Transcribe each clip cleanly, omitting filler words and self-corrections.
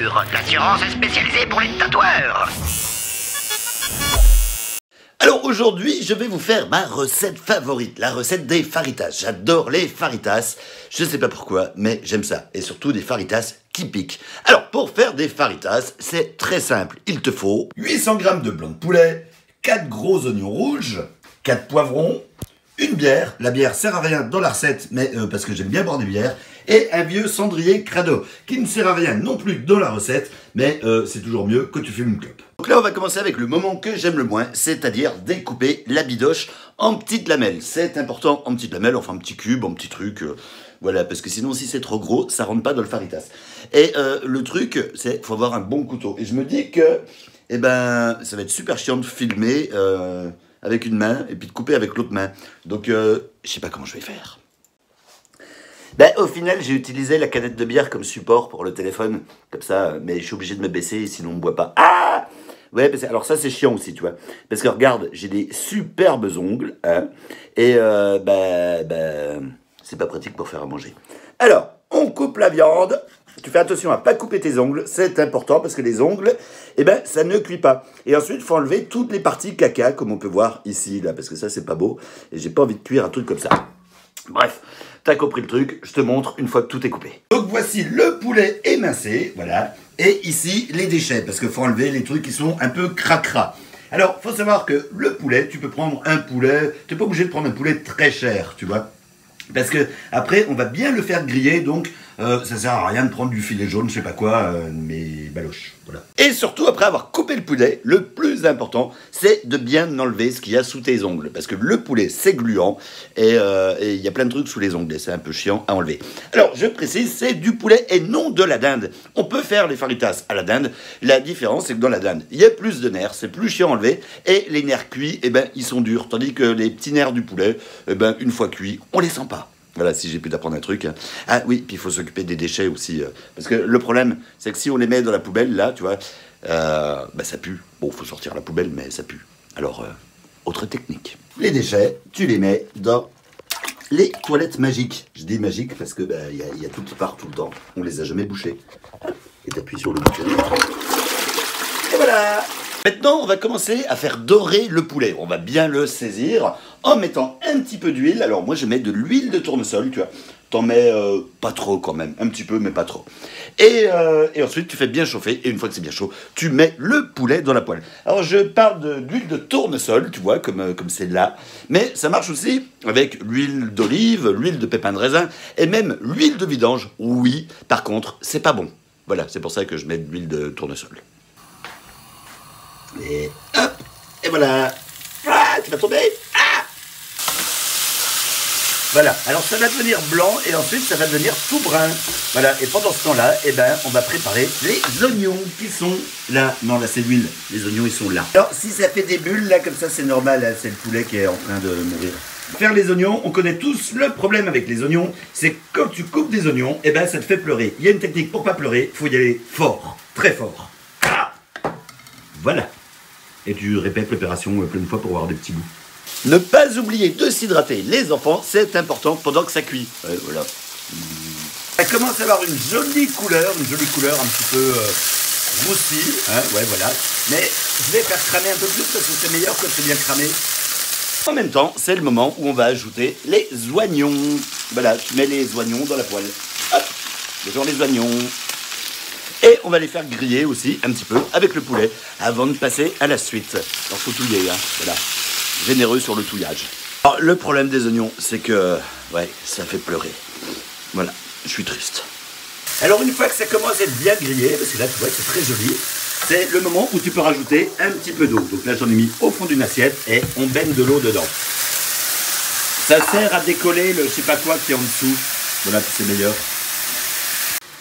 Tatouure, l'assurance spécialisée pour les tatoueurs. Alors aujourd'hui, je vais vous faire ma recette favorite, la recette des faritas. J'adore les faritas, je sais pas pourquoi, mais j'aime ça. Et surtout des faritas qui piquent. Alors pour faire des faritas, c'est très simple. Il te faut 800 g de blanc de poulet, 4 gros oignons rouges, 4 poivrons, une bière. La bière sert à rien dans la recette, mais parce que j'aime bien boire des bières. Et un vieux cendrier crado, qui ne sert à rien non plus dans la recette, mais c'est toujours mieux que tu fumes une clope. Donc là, on va commencer avec le moment que j'aime le moins, c'est-à-dire découper la bidoche en petites lamelles. C'est important, en petites lamelles, enfin en petits cubes, en petits trucs, voilà, parce que sinon, si c'est trop gros, ça rentre pas dans le faritas. Et le truc, c'est qu'il faut avoir un bon couteau. Et je me dis que, eh ben, ça va être super chiant de filmer avec une main, et puis de couper avec l'autre main. Donc, je sais pas comment je vais faire. Ben, au final, j'ai utilisé la canette de bière comme support pour le téléphone, comme ça, mais je suis obligé de me baisser, sinon on ne boit pas. Ah! Ouais, alors ça, c'est chiant aussi, tu vois. Parce que regarde, j'ai des superbes ongles, hein, et c'est pas pratique pour faire à manger. Alors, on coupe la viande. Tu fais attention à pas couper tes ongles, c'est important parce que les ongles, eh ben, ça ne cuit pas. Et ensuite, il faut enlever toutes les parties caca, comme on peut voir ici, là, parce que ça, c'est pas beau, et j'ai pas envie de cuire un truc comme ça. Bref, t'as compris le truc, je te montre une fois que tout est coupé. Donc voici le poulet émincé, voilà. Et ici, les déchets, parce qu'il faut enlever les trucs qui sont un peu cracra. Alors, faut savoir que le poulet, tu peux prendre un poulet, t'es pas obligé de prendre un poulet très cher, tu vois. Parce que après, on va bien le faire griller, donc ça sert à rien de prendre du filet jaune, je sais pas quoi, mais baloche, voilà. Et surtout, après avoir coupé le poulet, le plus important, c'est de bien enlever ce qu'il y a sous tes ongles. Parce que le poulet, c'est gluant, et il y a plein de trucs sous les ongles, et c'est un peu chiant à enlever. Alors, je précise, c'est du poulet et non de la dinde. On peut faire les faritas à la dinde, la différence, c'est que dans la dinde, il y a plus de nerfs, c'est plus chiant à enlever, et les nerfs cuits, eh ben, ils sont durs, tandis que les petits nerfs du poulet, eh ben, une fois cuits, on les sent pas. Voilà, si j'ai pu t'apprendre un truc. Ah oui, puis il faut s'occuper des déchets aussi. Parce que le problème, c'est que si on les met dans la poubelle, là, tu vois, bah ça pue. Bon, il faut sortir la poubelle, mais ça pue. Alors, autre technique. Les déchets, tu les mets dans les toilettes magiques. Je dis magiques parce que y a tout qui part tout le temps. On les a jamais bouchées. Et t'appuies sur le bouton. Et voilà! Maintenant, on va commencer à faire dorer le poulet. On va bien le saisir en mettant un petit peu d'huile. Alors moi, je mets de l'huile de tournesol, tu vois. T'en mets pas trop quand même, un petit peu, mais pas trop. Et ensuite, tu fais bien chauffer. Et une fois que c'est bien chaud, tu mets le poulet dans la poêle. Alors, je parle d'huile de tournesol, tu vois, comme c'est là. Mais ça marche aussi avec l'huile d'olive, l'huile de pépins de raisin et même l'huile de vidange. Oui, par contre, c'est pas bon. Voilà, c'est pour ça que je mets de l'huile de tournesol. Et hop, et voilà. Ah, tu vas tomber. Ah, voilà, alors ça va devenir blanc et ensuite ça va devenir tout brun. Voilà, et pendant ce temps-là, eh ben, on va préparer les oignons qui sont là. Non, là c'est l'huile, les oignons ils sont là. Alors si ça fait des bulles là comme ça, c'est normal, hein, c'est le poulet qui est en train de mourir. Faire les oignons, on connaît tous le problème avec les oignons, c'est que quand tu coupes des oignons, eh ben ça te fait pleurer. Il y a une technique pour pas pleurer, il faut y aller fort, très fort. Ah, voilà. Et tu répètes l'opération plein de fois pour avoir des petits bouts. Ne pas oublier de s'hydrater, les enfants, c'est important pendant que ça cuit. Voilà. Ça commence à avoir une jolie couleur un petit peu roussie. Hein, ouais, voilà. Mais je vais faire cramer un peu plus parce que c'est meilleur quand c'est bien cramé. En même temps, c'est le moment où on va ajouter les oignons. Voilà, tu mets les oignons dans la poêle. Hop, genre les oignons. Et on va les faire griller aussi un petit peu avec le poulet avant de passer à la suite. Alors faut touiller, hein, voilà. Généreux sur le touillage. Alors le problème des oignons, c'est que, ouais, ça fait pleurer. Voilà, je suis triste. Alors une fois que ça commence à être bien grillé, parce que là tu vois c'est très joli, c'est le moment où tu peux rajouter un petit peu d'eau. Donc là j'en ai mis au fond d'une assiette et on baigne de l'eau dedans. Ça sert à décoller le je sais pas quoi qui est en dessous. Voilà, c'est meilleur.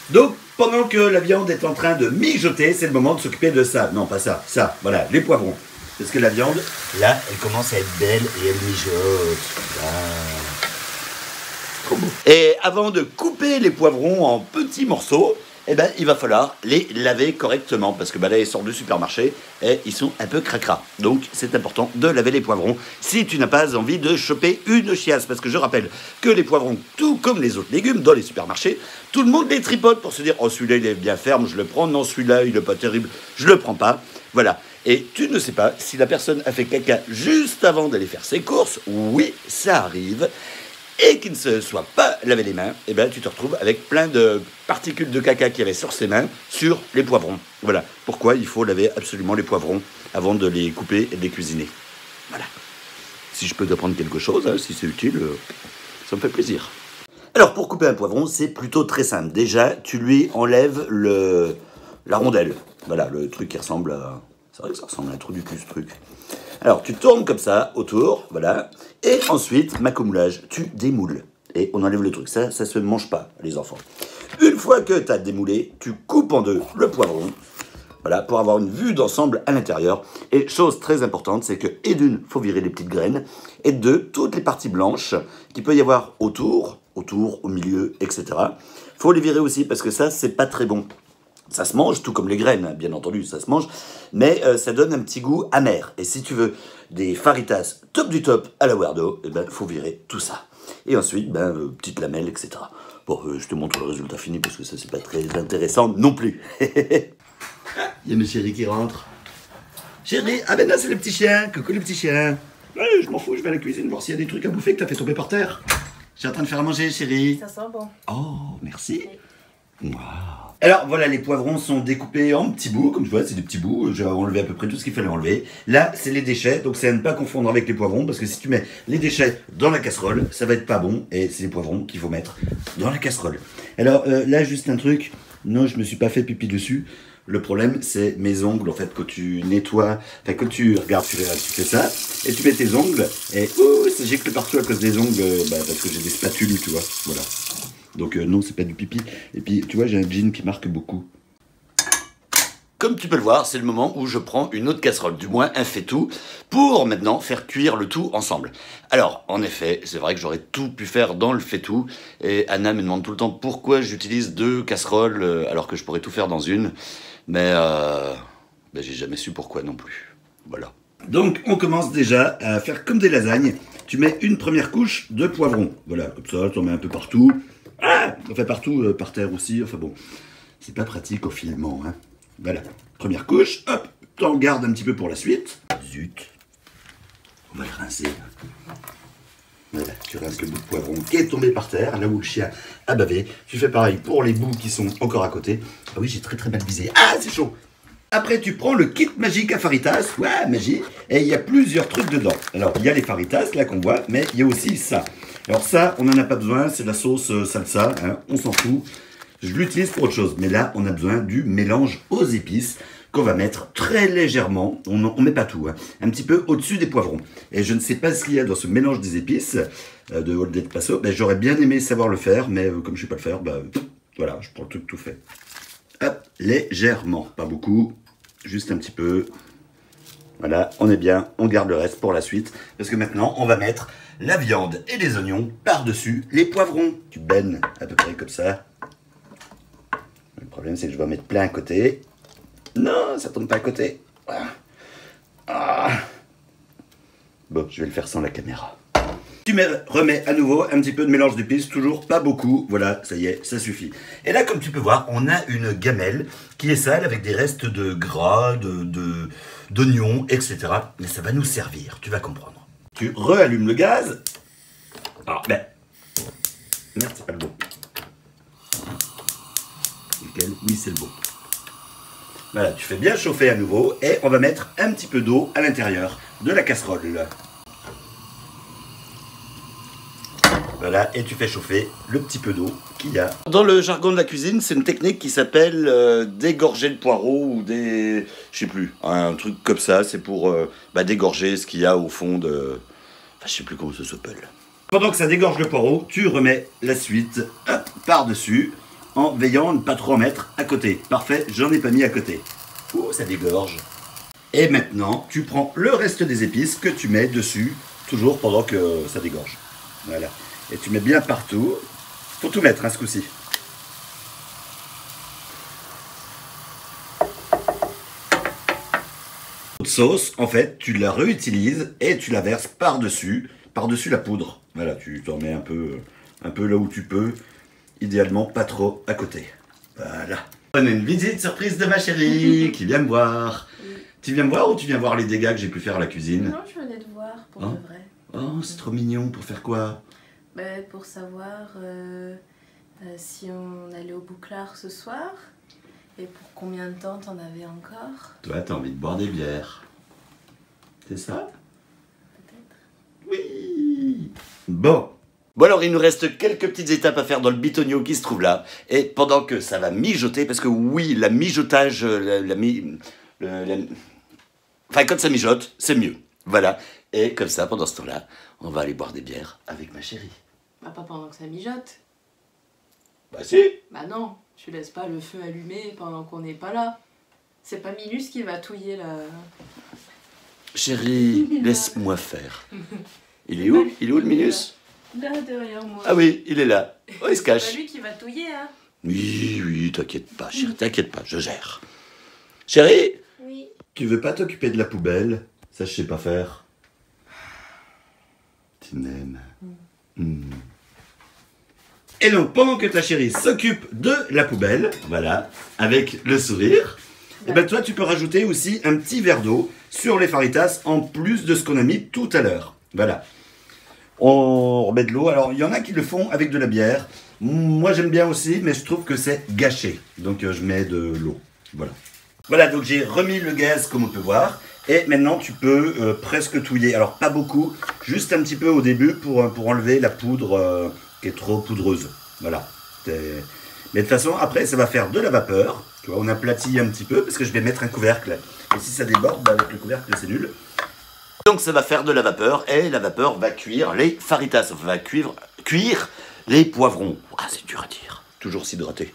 Donc, pendant que la viande est en train de mijoter, c'est le moment de s'occuper de ça. Non, pas ça, ça, voilà, les poivrons. Parce que la viande, là, elle commence à être belle et elle mijote. Ah. Trop beau. Et avant de couper les poivrons en petits morceaux, eh ben, il va falloir les laver correctement parce que ben, là, ils sortent du supermarché et ils sont un peu cracra. Donc, c'est important de laver les poivrons si tu n'as pas envie de choper une chiasse. Parce que je rappelle que les poivrons, tout comme les autres légumes dans les supermarchés, tout le monde les tripote pour se dire « Oh, celui-là, il est bien ferme, je le prends. Non, celui-là, il n'est pas terrible, je le prends pas. » Voilà. Et tu ne sais pas si la personne a fait caca juste avant d'aller faire ses courses. Oui, ça arrive. Et qu'il ne se soit pas lavé les mains, eh ben, tu te retrouves avec plein de particules de caca qu'il y avait sur ses mains, sur les poivrons. Voilà pourquoi il faut laver absolument les poivrons avant de les couper et de les cuisiner. Voilà. Si je peux t'apprendre quelque chose, hein, si c'est utile, ça me fait plaisir. Alors, pour couper un poivron, c'est plutôt très simple. Déjà, tu lui enlèves la rondelle. Voilà, le truc qui ressemble à... C'est vrai que ça ressemble à un trou du cul, ce truc. Alors, tu tournes comme ça, autour, voilà. Et ensuite, macomoulage, tu démoules. Et on enlève le truc. Ça se mange pas, les enfants. Une fois que tu as démoulé, tu coupes en deux le poivron. Voilà, pour avoir une vue d'ensemble à l'intérieur. Et chose très importante, c'est que, et d'une, faut virer les petites graines. Et de deux, toutes les parties blanches qu'il peut y avoir autour, au milieu, etc. Faut les virer aussi, parce que ça, c'est pas très bon. Ça se mange, tout comme les graines, bien entendu, ça se mange, mais ça donne un petit goût amer. Et si tu veux des faritas top du top à la Werdo, eh ben, faut virer tout ça. Et ensuite, petite lamelle, etc. Bon, je te montre le résultat fini, parce que ça, c'est pas très intéressant non plus. Il y a mes chéris qui rentrent. Chérie, ah ben là, c'est le petit chien. Coucou le petit chien. Ouais, je m'en fous, je vais à la cuisine voir s'il y a des trucs à bouffer que t'as fait tomber par terre. Je suis en train de faire à manger, chérie. Ça sent bon. Oh, merci. Oui. Wow. Alors voilà, les poivrons sont découpés en petits bouts, comme tu vois, c'est des petits bouts, j'ai enlevé à peu près tout ce qu'il fallait enlever. Là, c'est les déchets, donc c'est à ne pas confondre avec les poivrons, parce que si tu mets les déchets dans la casserole, ça va être pas bon, et c'est les poivrons qu'il faut mettre dans la casserole. Alors là, juste un truc, non, je me suis pas fait pipi dessus. Le problème, c'est mes ongles, en fait, quand tu nettoies, enfin, quand tu regardes, tu fais ça, et tu mets tes ongles, et ça gicle partout à cause des ongles, parce que j'ai des spatules, tu vois, voilà. Donc non, c'est pas du pipi. Et puis, tu vois, j'ai un jean qui marque beaucoup. Comme tu peux le voir, c'est le moment où je prends une autre casserole, du moins un faitout, pour maintenant faire cuire le tout ensemble. Alors, en effet, c'est vrai que j'aurais tout pu faire dans le faitout, et Anna me demande tout le temps pourquoi j'utilise 2 casseroles alors que je pourrais tout faire dans une, mais j'ai jamais su pourquoi non plus. Voilà. Donc, on commence déjà à faire comme des lasagnes. Tu mets une première couche de poivron. Voilà, comme ça, tu en mets un peu partout. Ah, on fait partout, par terre aussi, enfin bon, c'est pas pratique au filament, hein. Voilà, première couche, hop, t'en gardes un petit peu pour la suite. Zut, on va le rincer. Voilà, tu rinces le bout de poivron qui est tombé par terre, là où le chien a bavé. Tu fais pareil pour les bouts qui sont encore à côté. Ah oui, j'ai très mal visé. Ah, c'est chaud. Après, tu prends le kit magique à faritas, ouais, magie, et il y a plusieurs trucs dedans. Alors, il y a les faritas, là, qu'on voit, mais il y a aussi ça. Alors ça, on n'en a pas besoin, c'est de la sauce salsa, hein, on s'en fout. Je l'utilise pour autre chose, mais là, on a besoin du mélange aux épices qu'on va mettre très légèrement, on ne met pas tout, hein, un petit peu au-dessus des poivrons. Et je ne sais pas ce qu'il y a dans ce mélange des épices de Old Dead Paso, j'aurais bien aimé savoir le faire, mais comme je ne sais pas le faire, voilà, je prends le truc tout fait. Hop, légèrement, pas beaucoup, juste un petit peu. Voilà, on est bien, on garde le reste pour la suite, parce que maintenant, on va mettre la viande et les oignons par-dessus les poivrons. Tu baignes à peu près comme ça. Le problème, c'est que je vais en mettre plein à côté. Non, ça tombe pas à côté. Ah. Bon, je vais le faire sans la caméra. Tu remets à nouveau un petit peu de mélange d'épices, toujours pas beaucoup. Voilà, ça y est, ça suffit. Et là, comme tu peux voir, on a une gamelle qui est sale avec des restes de gras, d'oignons, etc. Mais ça va nous servir, tu vas comprendre. Tu reallumes le gaz. Ah, merde, c'est pas le bon. Lequel? Oui, c'est le bon. Voilà, tu fais bien chauffer à nouveau et on va mettre un petit peu d'eau à l'intérieur de la casserole. Voilà, et tu fais chauffer le petit peu d'eau qu'il y a. Dans le jargon de la cuisine, c'est une technique qui s'appelle dégorger le poireau ou des... je sais plus, un truc comme ça, c'est pour dégorger ce qu'il y a au fond de... Enfin, je sais plus comment ça s'appelle. Pendant que ça dégorge le poireau, tu remets la suite par-dessus en veillant à ne pas trop en mettre à côté. Parfait, j'en ai pas mis à côté. Ouh, ça dégorge. Et maintenant, tu prends le reste des épices que tu mets dessus, toujours pendant que ça dégorge. Voilà. Et tu mets bien partout. Faut tout mettre, hein, ce coup-ci. Sauce, en fait, tu la réutilises et tu la verses par-dessus la poudre. Voilà, tu t'en mets un peu là où tu peux. Idéalement, pas trop à côté. Voilà. On a une visite surprise de ma chérie qui vient me voir. Tu viens me voir ou tu viens voir les dégâts que j'ai pu faire à la cuisine? Non, je venais te voir pour de vrai. Oh, c'est trop mignon. Pour faire quoi? Pour savoir si on allait au Bouclard ce soir et pour combien de temps t'en avais encore. Toi, t'as envie de boire des bières. C'est ça? Peut-être. Oui. Bon, alors il nous reste quelques petites étapes à faire dans le bitonio qui se trouve là. Et pendant que ça va mijoter, parce que oui, la mijotage, enfin quand ça mijote, c'est mieux. Voilà. Et comme ça, pendant ce temps-là, on va aller boire des bières avec ma chérie. Bah pas pendant que ça mijote. Bah si. Bah non, tu laisses pas le feu allumé pendant qu'on n'est pas là. C'est pas Minus qui va touiller la... Chérie, laisse-moi faire. Il est où? Il est où le Minus? Là, derrière moi. Ah oui, il est là. Oh, il se C'est cache. pas lui qui va touiller, hein. Oui, t'inquiète pas, chérie, t'inquiète pas, je gère. Chérie, Oui. tu veux pas t'occuper de la poubelle? Ça, je sais pas faire. Tu m'aimes. Et donc, pendant que ta chérie s'occupe de la poubelle, voilà, avec le sourire, et ben toi, tu peux rajouter aussi un petit verre d'eau sur les faritas, en plus de ce qu'on a mis tout à l'heure. Voilà. On remet de l'eau. Alors, il y en a qui le font avec de la bière. Moi, j'aime bien aussi, mais je trouve que c'est gâché. Donc, je mets de l'eau. Voilà. Voilà, donc j'ai remis le gaz, comme on peut voir. Et maintenant, tu peux presque touiller. Alors, pas beaucoup, juste un petit peu au début pour enlever la poudre qui est trop poudreuse. Voilà. Mais de toute façon, après, ça va faire de la vapeur. Tu vois, on aplatit un petit peu parce que je vais mettre un couvercle. Et si ça déborde, bah, avec le couvercle, c'est nul. Donc ça va faire de la vapeur et la vapeur va cuire les faritas, va cuire les poivrons. Ah, c'est dur à dire. Toujours s'hydrater.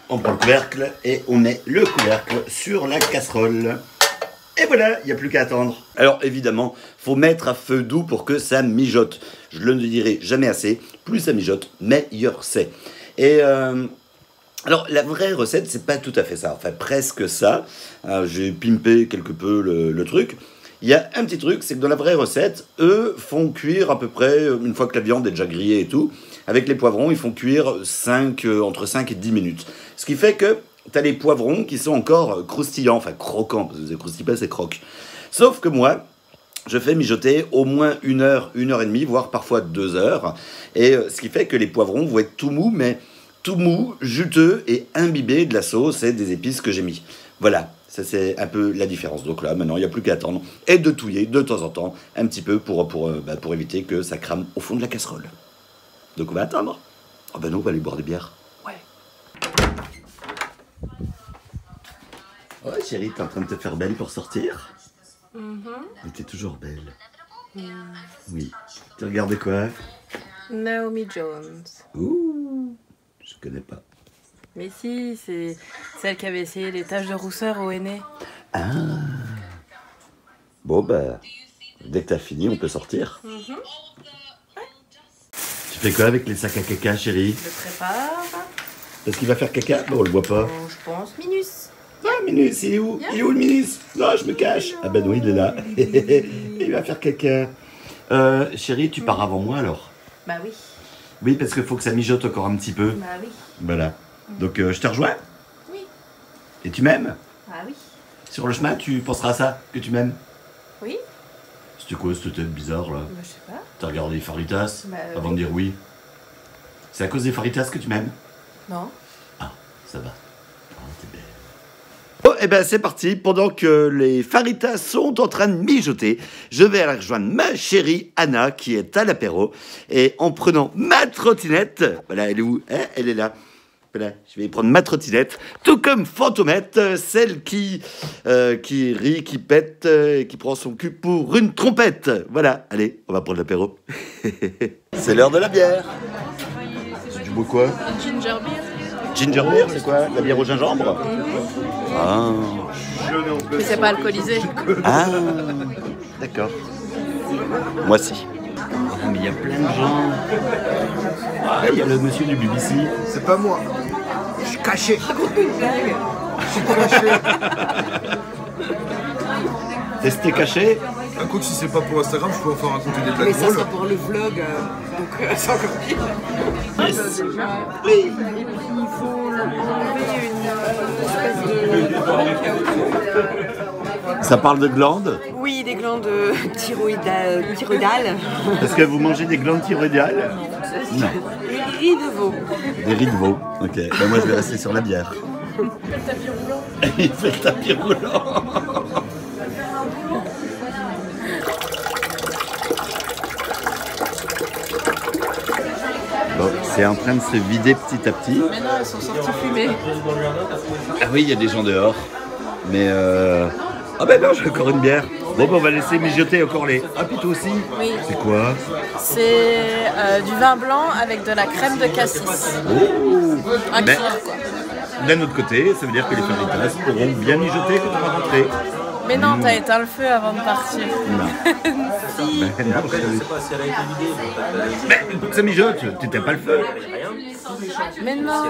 On prend le couvercle et on met le couvercle sur la casserole. Et voilà, il n'y a plus qu'à attendre. Alors évidemment, faut mettre à feu doux pour que ça mijote. Je ne le dirai jamais assez. Plus ça mijote, meilleur c'est. Et alors, la vraie recette, c'est pas tout à fait ça. Enfin, presque ça. J'ai pimpé quelque peu le truc. Il y a un petit truc, c'est que dans la vraie recette, eux font cuire à peu près, une fois que la viande est déjà grillée et tout, avec les poivrons, ils font cuire entre 5 et 10 minutes. Ce qui fait que tu as les poivrons qui sont encore croustillants, enfin croquants, parce que c'est croustille pas, c'est croque. Sauf que moi, je fais mijoter au moins 1 heure, 1 heure et demie, voire parfois 2 heures. Et ce qui fait que les poivrons vont être tout mous, mais tout mou, juteux et imbibé de la sauce et des épices que j'ai mis. Voilà, ça c'est un peu la différence. Donc là, maintenant, il n'y a plus qu'à attendre et de touiller de temps en temps un petit peu pour éviter que ça crame au fond de la casserole. Donc on va attendre. Oh ben non, on va aller boire des bières. Ouais. Oh chérie, t'es en train de te faire belle pour sortir? Mais t'es toujours belle. Oui. Tu regardais quoi? Naomi Jones. Ouh, je connais pas. Mais si, c'est celle qui avait essayé les taches de rousseur au henné. Ah. Bon bah, dès que t'as fini, on peut sortir. Tu fais quoi avec les sacs à caca, chérie? Je prépare. Parce qu'il va faire caca? Bon, on le voit pas. Oh, je pense Minus. Ah, Minus, il est où? Il est où le Minus? Non, je me cache. Ah ben non, il est là. Il va faire caca. Chérie, tu pars avant moi alors? Bah oui. Oui, parce qu'il faut que ça mijote encore un petit peu. Bah oui. Voilà. Donc je te rejoins? Oui. Et tu m'aimes? Ah oui. Sur le chemin, tu penseras à ça, que tu m'aimes? Oui. C'était quoi cette tête bizarre là? Bah je sais pas. T'as regardé les faritas Bah, avant oui. de dire oui? C'est à cause des faritas que tu m'aimes? Non. Ah, ça va. Ah, t'es belle. Bon, et ben c'est parti. Pendant que les faritas sont en train de mijoter, je vais aller rejoindre ma chérie Anna qui est à l'apéro. Et en prenant ma trottinette, voilà, elle est où? Elle est là. Voilà, je vais prendre ma trottinette, tout comme Fantomette, celle qui rit, qui pète, et qui prend son cul pour une trompette. Voilà, allez, on va prendre l'apéro. C'est l'heure de la bière. C'est du beau quoi? Ginger beer. Ginger beer, c'est quoi? La bière au gingembre? Ah. Mais c'est pas alcoolisé. Ah, d'accord. Moi si. Ah, mais il y a plein de gens. Ah, il y a le monsieur du BBC. C'est pas moi. Je suis caché. Raconte une blague. Tester caché. Un coup, si c'est pas pour Instagram, je peux enfin raconter des blagues Mais ça drôles. sera pour le vlog, donc c'est encore pire. Yes. Oui. Et puis il faut enlever une espèce de... Ça parle de glandes. Oui, des glandes thyroïdales. Est-ce que vous mangez des glandes thyroïdales? Non. Des riz de veau. Des riz de veau. Ok. Ben moi je vais rester sur la bière. Il fait le tapis roulant. Bon, c'est en train de se vider petit à petit. Mais non, elles sont sorties fumées. Ah oui, il y a des gens dehors. Mais ah ben non, j'ai encore une bière. Bon, ben on va laisser mijoter encore les. Ah, puis toi aussi. Oui. C'est quoi? C'est du vin blanc avec de la crème de cassis. Oh. Un Mais kir, quoi. d'un autre côté, ça veut dire que les faritas pourront bien mijoter quand on va rentrer. Mais non, t'as éteint le feu avant de partir. Non. Si. Ben non, mais ça mijote, t'éteins pas le feu. Mais non.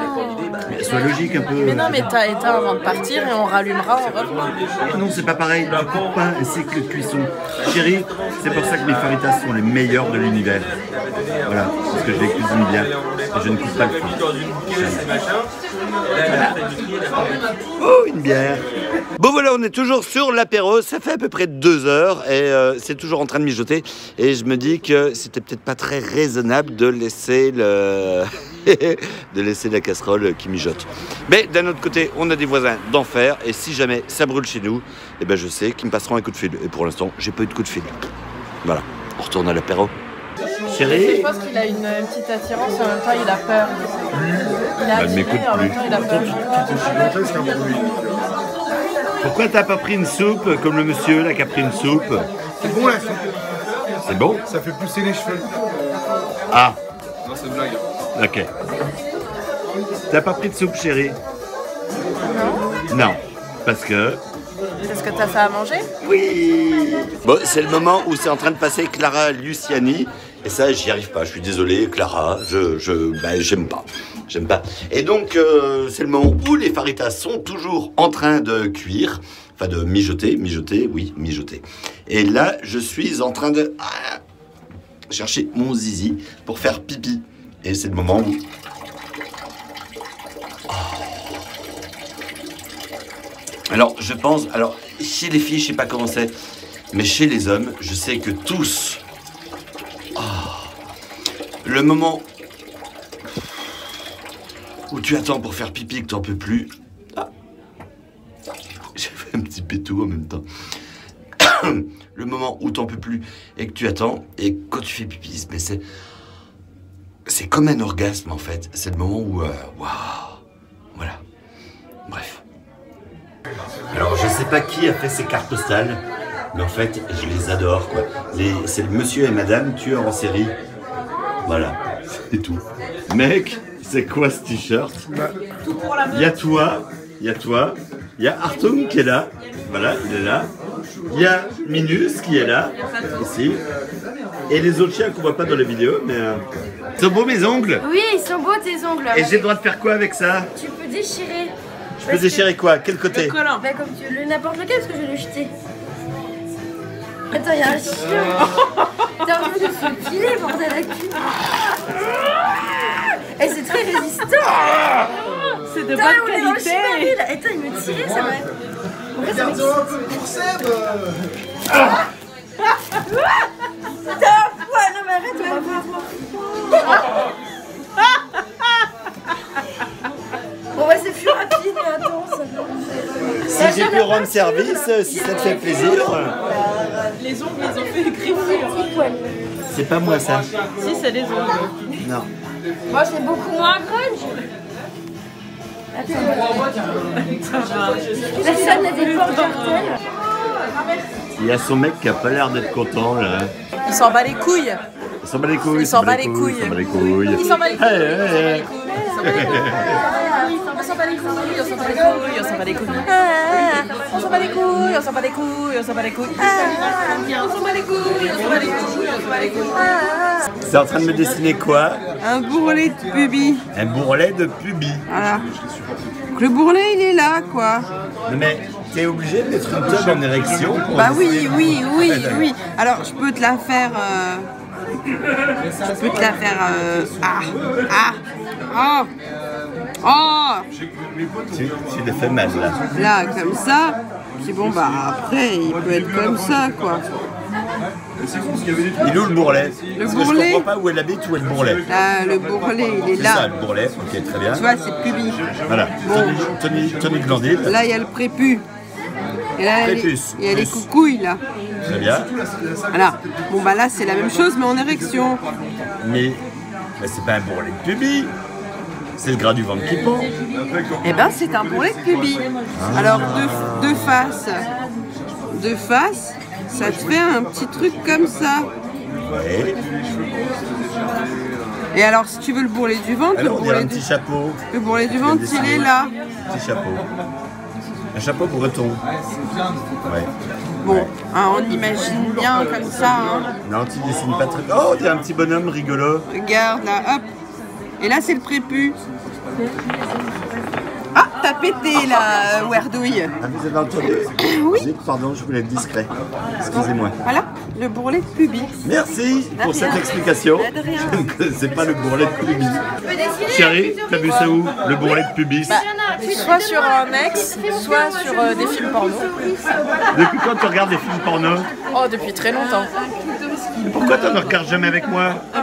Mais sois logique un peu. Mais non, mais t'as éteint avant de partir et on rallumera en revenant. Non, c'est pas pareil, tu coupes pas un cycle de cuisson. Chérie, c'est pour ça que mes faritas sont les meilleurs de l'univers. Voilà, parce que je les cuisine bien et je ne coupe pas le feu. Voilà. Oh, une bière. Bon voilà, on est toujours sur l'apéro, ça fait à peu près 2 heures et c'est toujours en train de mijoter. Et je me dis que c'était peut-être pas très raisonnable de laisser de laisser la casserole qui mijote. Mais d'un autre côté, on a des voisins d'enfer et si jamais ça brûle chez nous, eh ben je sais qu'ils me passeront un coup de fil. Et pour l'instant, j'ai pas eu de coup de fil. Voilà, on retourne à l'apéro. Chérie, Je pense qu'il a une petite attirance et en même temps il a peur. Il a attiré et en même temps il a peur. pourquoi t'as pas pris une soupe comme le monsieur là qui a pris une soupe? C'est bon la soupe. C'est bon? Ça fait pousser les cheveux. Ah, Non, c'est une blague. ok. T'as pas pris de soupe, chérie? Non, parce que... Qu'est-ce que t'as fait à manger? Oui. Bon, c'est le moment où c'est en train de passer Clara Luciani. Et ça, j'y arrive pas. Je suis désolé, Clara. J'aime pas. J'aime pas. Et donc, c'est le moment où les faritas sont toujours en train de cuire. Enfin, de mijoter. Mijoter, oui, mijoter. Et là, je suis en train de chercher mon zizi pour faire pipi. Et c'est le moment où... Alors, je pense... Alors, chez les filles, je sais pas comment c'est. Mais chez les hommes, je sais que tous... le moment où tu attends pour faire pipi et que t'en peux plus... Ah. J'ai fait un petit pétou en même temps. Le moment où t'en peux plus et que tu attends, et quand tu fais pipi, mais c'est comme un orgasme en fait. C'est le moment où... Waouh. Voilà. Bref. Alors, je sais pas qui a fait ces cartes postales, mais en fait, je les adore, quoi. C'est le monsieur et madame tueurs en série. Voilà, c'est tout. Mec, c'est quoi ce t-shirt? Il y a toi, il y a Artung qui est là. Voilà, il est là. Il y a Minus qui est là, ici. Et les autres chiens qu'on voit pas dans la vidéo, mais... Ils sont beaux mes ongles? Oui, ils sont beaux tes ongles. Et j'ai le droit de faire quoi avec ça? Tu peux déchirer. Je peux déchirer quoi? Quel côté? Collant. Bah comme tu veux, n'importe lequel parce que je vais le jeter. Attends, il y a un chien. T'as envie de se piler, bordel à cul. Et c'est très résistant. C'est de Putain, bonne on est dans le qualité. chiméril. Attends, il me tirait, ça va. En vrai, ça m'excite. Pour Seb. Putain, ouais, non mais arrête, on va voir. Bon bah c'est plus rapide, mais attends, ça va. Si j'ai pu rendre service, si ça te fait plaisir... Les ongles, ils ont fait griffure. C'est pas moi ça. Si, c'est les ongles. Non. Moi c'est beaucoup moins grunge. Attends, la scène a des portes cartels. Il y a son mec qui a pas l'air d'être content là. Il s'en bat les couilles. Il s'en bat les couilles. Il s'en bat les couilles. Il s'en bat les couilles. Il s'en bat les couilles. Hey, hey, hey. Il s'en bat les couilles. On s'en bat les couilles, on s'en bat les couilles, on s'en bat les couilles. On s'en bat les couilles, on s'en bat les couilles, on s'en bat les couilles. On s'en bat les couilles, on s'en bat les couilles, on s'en bat les couilles. C'est en train de me dessiner quoi? Un bourrelet de pubis. Un bourrelet de pubis. Voilà. Donc le bourrelet, il est là, quoi. Non mais t'es obligé de mettre une teub en érection pour Bah oui, dessiner. oui, oui, oui. Alors, je peux te la faire... Je peux te la faire... Tu le fais mal là. Là, comme ça. Puis bon, bah après, il peut être comme ça, quoi. Il est où le bourrelet? Le Parce bourrelet. que je comprends pas où est la bite, où est le bourrelet. Là, le bourrelet, il est C'est ça là. le bourrelet, ok très bien. Tu vois, c'est pubis. Voilà, Tony Glandil. Là, il y a le prépuce. Et là, Prépuce. il y a les coucouilles, là. Très bien. Voilà. Bon, bah là, c'est la même chose, mais en érection. Mais c'est pas un bourrelet de pubis. C'est le gras du ventre qui pend. Eh ben, c'est un bourrelet de pubis. Alors, de face, ça te fait un petit truc comme ça. Ouais. Et alors, si tu veux le bourrelet du ventre, Alors on dirait un petit chapeau. le bourrelet du ventre, il est là. Petit chapeau. Un chapeau breton. Ouais. Bon, hein, on imagine bien comme ça. Hein. Non, tu dessines pas très... Oh, t'es un petit bonhomme rigolo. Regarde là, hop. Et là, c'est le prépuce. Ah, t'as pété là, Werdouille. Ah, vous avez entendu? Oui. Pardon, je voulais être discret. Excusez-moi. Voilà, le bourrelet de pubis. Merci pour De cette rien. explication. De rien. Je ne connaissais pas le bourrelet de pubis. Chérie, t'as vu ça où? Le bourrelet de pubis? Soit sur un ex, soit sur des films porno. Depuis quand tu regardes des films porno? Oh, depuis très longtemps. Pourquoi tu ne regardes jamais avec moi? Bah,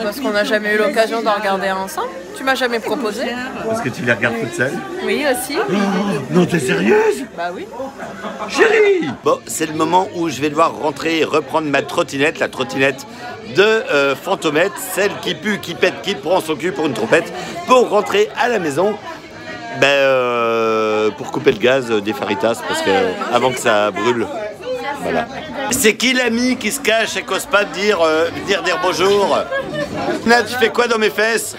parce qu'on n'a jamais eu l'occasion d'en regarder ensemble. Tu m'as jamais proposé? Parce que tu les regardes toute seule. Oui, aussi. Non, t'es sérieuse? Bah oui. Chérie! Bon, c'est le moment où je vais devoir rentrer et reprendre ma trottinette, la trottinette de Fantomette, celle qui pue, qui pète, qui prend son cul pour une trompette, pour rentrer à la maison. Pour couper le gaz des faritas, parce que avant que ça brûle. Voilà. C'est qui l'ami qui se cache et qu'ose pas dire bonjour? Là, tu fais quoi dans mes fesses?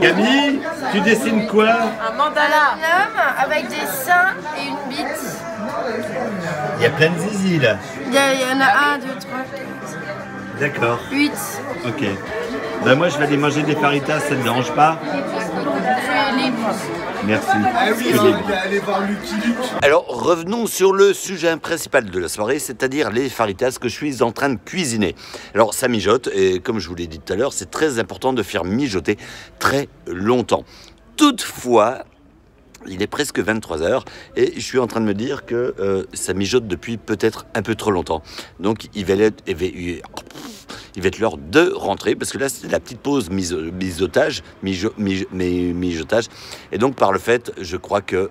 Camille, tu dessines quoi? Un mandala. Un homme avec des seins et une bite. Il y a plein de zizi là. Il y en a 1, 2, 3, D'accord. 8. Ok. Ben moi je vais aller manger des faritas, ça ne te dérange pas? Je suis libre. Merci. Ah oui, Je suis libre. il est allé voir Lucky Luke. Alors revenons sur le sujet principal de la soirée, c'est-à-dire les faritas que je suis en train de cuisiner. Alors ça mijote et comme je vous l'ai dit tout à l'heure, c'est très important de faire mijoter très longtemps. Toutefois, il est presque 23h et je suis en train de me dire que ça mijote depuis peut-être un peu trop longtemps. Donc il va être l'heure de rentrer parce que là c'est la petite pause mijotage. Et donc par le fait, je crois que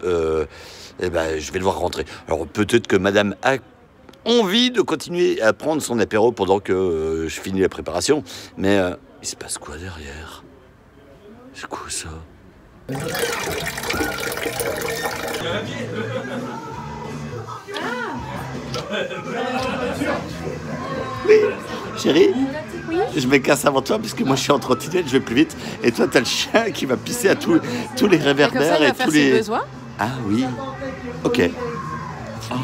je vais devoir rentrer. Alors peut-être que madame a envie de continuer à prendre son apéro pendant que je finis la préparation. Mais il se passe quoi derrière? C'est quoi ça? Oui, chérie, je me casse avant toi parce que moi je suis en trottinette, je vais plus vite. Et toi, t'as le chien qui va pisser à tous les Comme ça, réverbères il et va faire tous ses les. besoins. Ah oui, ok. Oh,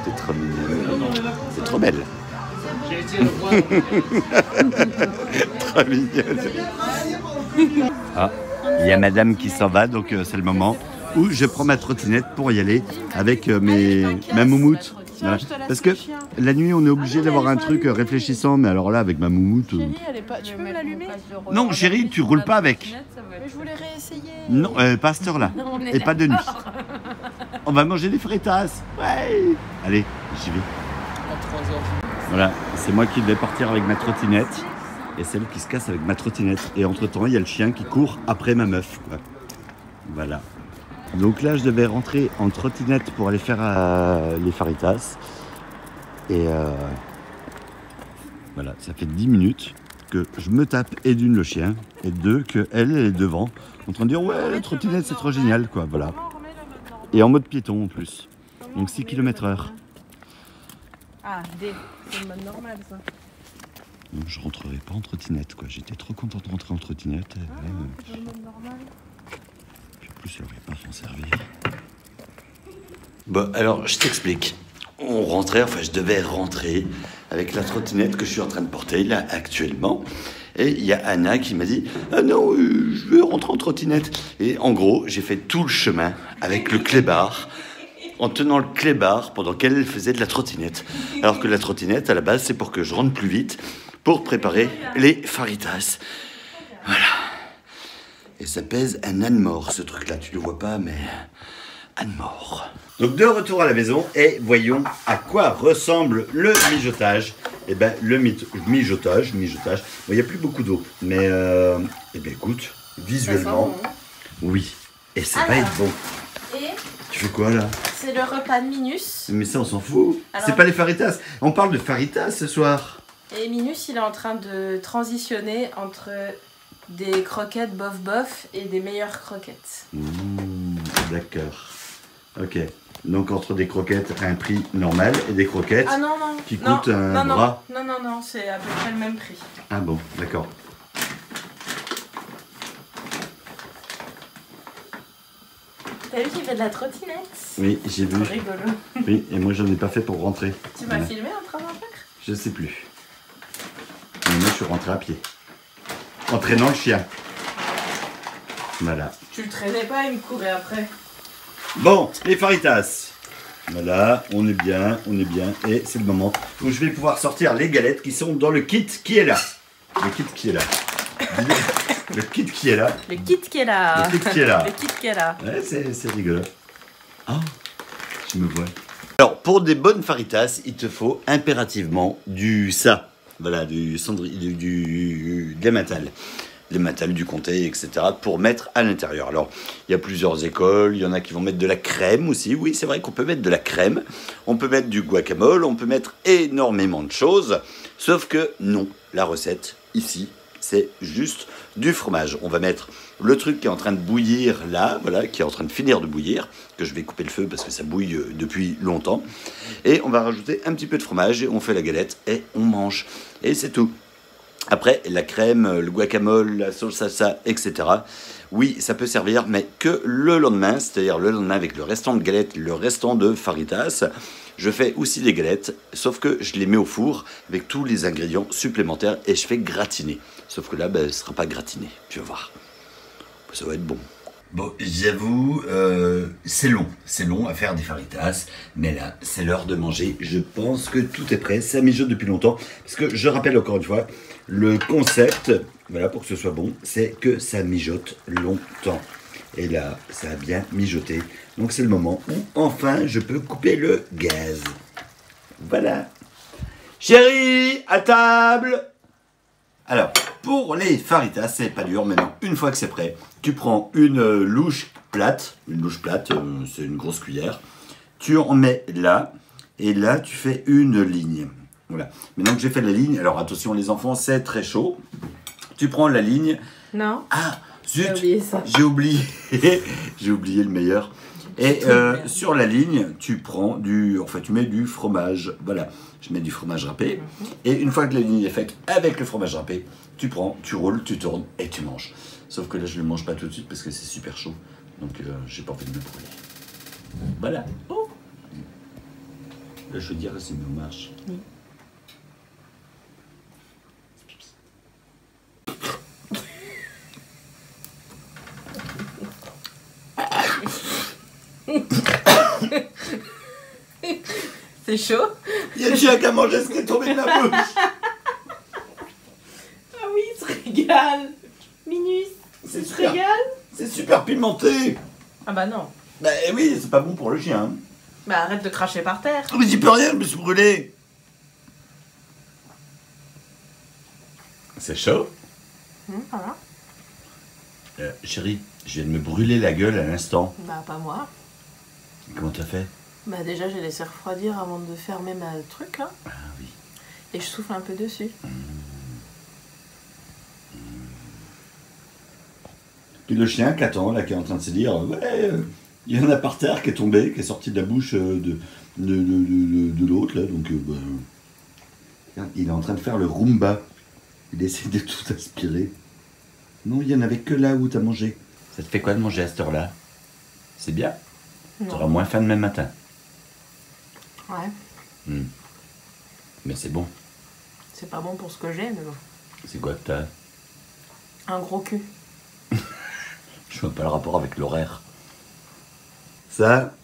t'es trop mignonne. C'est trop belle. Trop mignonne. Ah, il y a madame qui s'en va, donc c'est le moment où je prends ma trottinette pour y aller avec ma moumoute. Voilà. Parce que la nuit, on est obligé d'avoir un truc réfléchissant, mais alors là, avec ma moumoute. Elle est pas... Tu peux me l'allumer? Non, chérie, tu roules pas avec. Mais je voulais réessayer. Non, pas à cette heure-là. Et pas de nuit. On va manger des fritas. Ouais. Allez, j'y vais. Voilà, c'est moi qui vais partir avec ma trottinette et celle qui se casse avec ma trottinette. Et entre-temps, il y a le chien qui court après ma meuf. Ouais. Voilà. Donc là, je devais rentrer en trottinette pour aller faire les faritas. Et voilà, ça fait 10 minutes que je me tape et d'une le chien, et deux que elle est devant, en train de dire ouais, la trottinette c'est trop génial, quoi, voilà. Et en mode piéton en plus. Donc 6 km/h. Ah, D. C'est le mode normal, ça. Donc je rentrerai pas en trottinette, quoi. J'étais trop content de rentrer en trottinette. C'est normal. Puis en plus, elle va pas s'en servir. Bon, alors, je t'explique. On rentrait, enfin, je devais rentrer avec la trottinette que je suis en train de porter, là, actuellement. Et il y a Anna qui m'a dit « Ah non, je veux rentrer en trottinette. » Et en gros, j'ai fait tout le chemin avec le clébard, en tenant le clébard pendant qu'elle faisait de la trottinette. Alors que la trottinette, à la base, c'est pour que je rentre plus vite, pour préparer les faritas. Voilà. Et ça pèse un âne mort, ce truc-là. Tu le vois pas, mais âne mort. Donc de retour à la maison, et voyons à quoi ressemble le mijotage. Eh ben, le mijotage. Bon, il n'y a plus beaucoup d'eau, mais eh ben, écoute, visuellement, Ça sent bon. oui. Et ça va être bon. Et Tu fais quoi là? c'est le repas de Minus. Mais ça, on s'en fout. Alors- C'est pas les faritas. On parle de faritas ce soir. Et Minus, il est en train de transitionner entre des croquettes bof-bof et des meilleures croquettes. D'accord. Ok. Donc entre des croquettes à un prix normal et des croquettes Ah non, non. qui non, coûtent un non, bras. Non, c'est à peu près le même prix. Ah bon, d'accord. T'as vu qu'il fait de la trottinette? Oui, j'ai vu. Trop rigolo. Oui, et moi j'en ai pas fait pour rentrer. Tu m'as Voilà. filmé en train d'en faire? Je sais plus. Mais moi je suis rentré à pied. En traînant le chien. Voilà. Tu le traînais pas, il me courait après. Bon, les faritas. Voilà, on est bien. Et c'est le moment où je vais pouvoir sortir les galettes qui sont dans le kit qui est là. Le kit qui est là. Le kit qui est là. Le kit qui est là. Le kit qui est là. Le kit qui est là. Ouais, c'est rigolo. Ah, je me vois. Alors, pour des bonnes faritas, il te faut impérativement du ça. Voilà, du matal. Les matal du comté, etc. pour mettre à l'intérieur. Alors, il y a plusieurs écoles. Il y en a qui vont mettre de la crème aussi. Oui, c'est vrai qu'on peut mettre de la crème. On peut mettre du guacamole. On peut mettre énormément de choses. Sauf que non, la recette, ici, c'est juste du fromage. On va mettre le truc qui est en train de bouillir là, voilà, qui est en train de finir de bouillir, que je vais couper le feu parce que ça bouille depuis longtemps. Et on va rajouter un petit peu de fromage et on fait la galette et on mange. Et c'est tout. Après, la crème, le guacamole, la sauce salsa, etc. Oui, ça peut servir, mais que le lendemain, c'est-à-dire le lendemain avec le restant de galettes, le restant de faritas. Je fais aussi des galettes, sauf que je les mets au four avec tous les ingrédients supplémentaires et je fais gratiner. Sauf que là, ben, ce ne sera pas gratiné, tu vas voir. Ça va être bon. Bon, j'avoue, c'est long à faire des faritas, mais là, c'est l'heure de manger. Je pense que tout est prêt, ça mijote depuis longtemps, parce que je rappelle encore une fois, le concept, voilà, pour que ce soit bon, c'est que ça mijote longtemps. Et là, ça a bien mijoté. Donc c'est le moment où, enfin, je peux couper le gaz. Voilà. Chérie, à table! Alors, pour les faritas, c'est pas dur, maintenant, une fois que c'est prêt, tu prends une louche plate, c'est une grosse cuillère, tu en mets là, et là, tu fais une ligne. Voilà. Maintenant que j'ai fait la ligne, alors attention les enfants, c'est très chaud, tu prends la ligne, Non. ah, zut, J'ai oublié ça. j'ai oublié, j'ai oublié le meilleur. Et sur la ligne, tu prends tu mets du fromage. Voilà, je mets du fromage râpé. Et une fois que la ligne est faite avec le fromage râpé, tu prends, tu roules, tu tournes et tu manges. Sauf que là, je ne le mange pas tout de suite parce que c'est super chaud. Donc, j'ai pas envie de me brûler. Voilà. Oh. Là, je veux dire, c'est une marche. Oui. C'est chaud? Il y a le chien qui a mangé ce qui est tombé de ma bouche. Ah oui, il se régale. Minus, C'est il se super. régale. C'est super pimenté. Ah bah non. Bah oui, c'est pas bon pour le chien. Bah arrête de cracher par terre. Ah, mais j'y peux rien, je me suis brûlé. C'est chaud. Voilà. Chérie, je viens de me brûler la gueule à l'instant. Bah pas moi. Comment t'as fait? Bah déjà j'ai laissé refroidir avant de fermer ma truc là. Ah oui. Et je souffle un peu dessus. Et le chien qui attend, là, qui est en train de se dire, ouais, il y en a par terre qui est tombé, qui est sorti de la bouche de l'autre, là, donc il est en train de faire le Roomba. Il essaie de tout aspirer. Non, il n'y en avait que là où tu as mangé. Ça te fait quoi de manger à cette heure-là? C'est bien. Tu auras moins faim demain matin. Ouais. Mais c'est bon. C'est pas bon pour ce que j'ai, mais bon. C'est quoi que t'as? Un gros cul. Je vois pas le rapport avec l'horaire. Ça,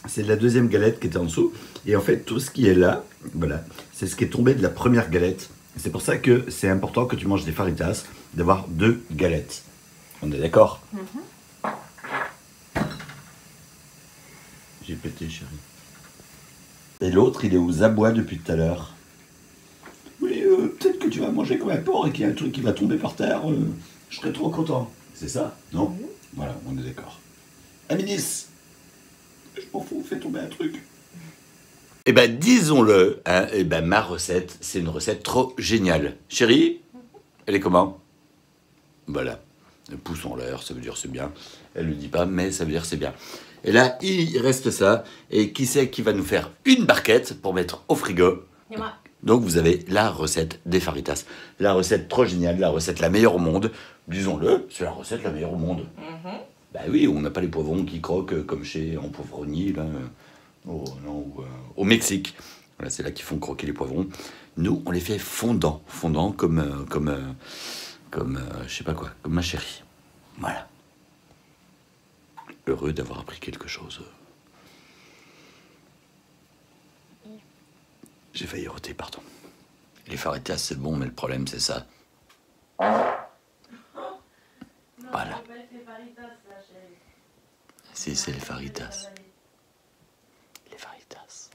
c'est la deuxième galette qui était en dessous. Et en fait, tout ce qui est là, voilà, c'est ce qui est tombé de la première galette. C'est pour ça que c'est important que tu manges des faritas, d'avoir 2 galettes. On est d'accord? J'ai pété, chérie. Et l'autre, il est aux abois depuis tout à l'heure. Oui, peut-être que tu vas manger comme un porc et qu'il y a un truc qui va tomber par terre. Je serais trop content. C'est ça, non? Voilà, on est d'accord. Aminis, je m'en fous, fais tomber un truc. Eh ben, disons-le, hein, eh ben, ma recette, c'est une recette trop géniale. Chérie, elle est comment? Voilà, le pouce en l'air, ça veut dire c'est bien. Elle le dit pas, mais ça veut dire c'est bien. Et là, il reste ça. Et qui c'est qui va nous faire une barquette pour mettre au frigo? Et moi. Donc vous avez la recette des faritas. La recette trop géniale, la recette la meilleure au monde. Disons-le, c'est la recette la meilleure au monde. Bah oui, on n'a pas les poivrons qui croquent comme chez en poivronnier, là, au Mexique. Voilà, c'est là qu'ils font croquer les poivrons. Nous, on les fait fondants. Fondants comme je sais pas quoi, comme ma chérie. Voilà. Heureux d'avoir appris quelque chose. J'ai failli roter, pardon. Les faritas, c'est bon, mais le problème, c'est ça. Voilà. Si, c'est les faritas. Les faritas.